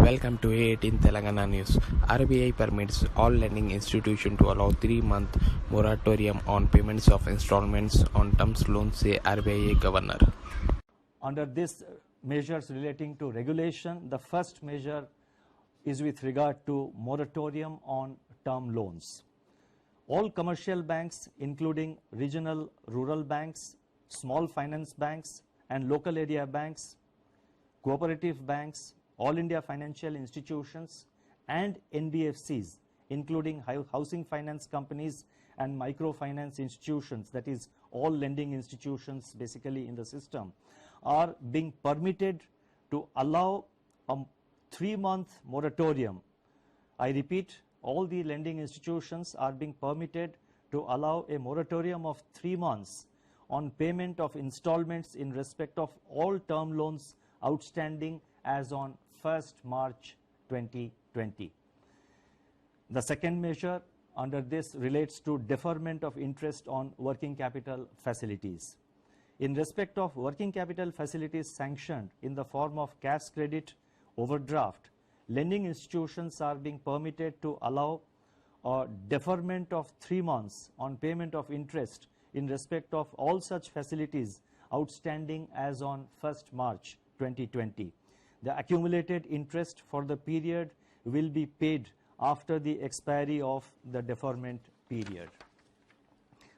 Welcome to 18 Telangana News. RBI permits all lending institutions to allow 3-month moratorium on payments of installments on term loans, say RBI Governor. Under this measures relating to regulation, the first measure is with regard to moratorium on term loans. All commercial banks, including regional rural banks, small finance banks and local area banks, cooperative banks, all India financial institutions and NBFCs, including housing finance companies and microfinance institutions, that is all lending institutions basically in the system, are being permitted to allow a 3-month moratorium. I repeat, all the lending institutions are being permitted to allow a moratorium of 3 months on payment of installments in respect of all term loans outstanding as on 1st March 2020. The second measure under this relates to deferment of interest on working capital facilities. In respect of working capital facilities sanctioned in the form of cash credit, overdraft, lending institutions are being permitted to allow a deferment of 3 months on payment of interest in respect of all such facilities outstanding as on 1st March 2020. The accumulated interest for the period will be paid after the expiry of the deferment period.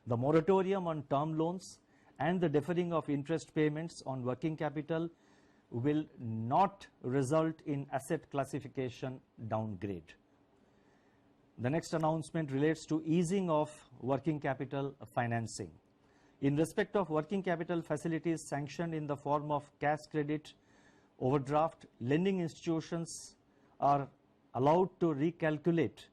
The moratorium on term loans and the deferring of interest payments on working capital will not result in asset classification downgrade. The next announcement relates to easing of working capital financing. In respect of working capital facilities sanctioned in the form of cash credit, overdraft, lending institutions are allowed to recalculate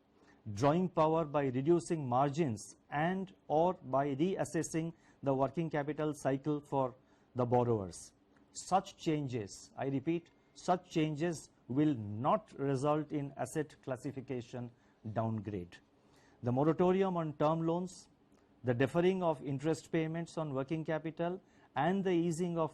drawing power by reducing margins and or by reassessing the working capital cycle for the borrowers. Such changes, I repeat, such changes will not result in asset classification downgrade. The moratorium on term loans, the deferring of interest payments on working capital and the easing of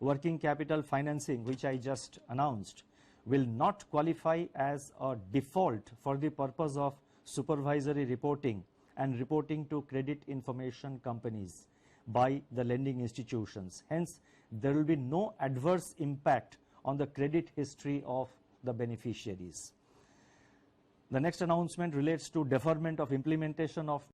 working capital financing, which I just announced, will not qualify as a default for the purpose of supervisory reporting and reporting to credit information companies by the lending institutions. Hence, there will be no adverse impact on the credit history of the beneficiaries. The next announcement relates to deferment of implementation of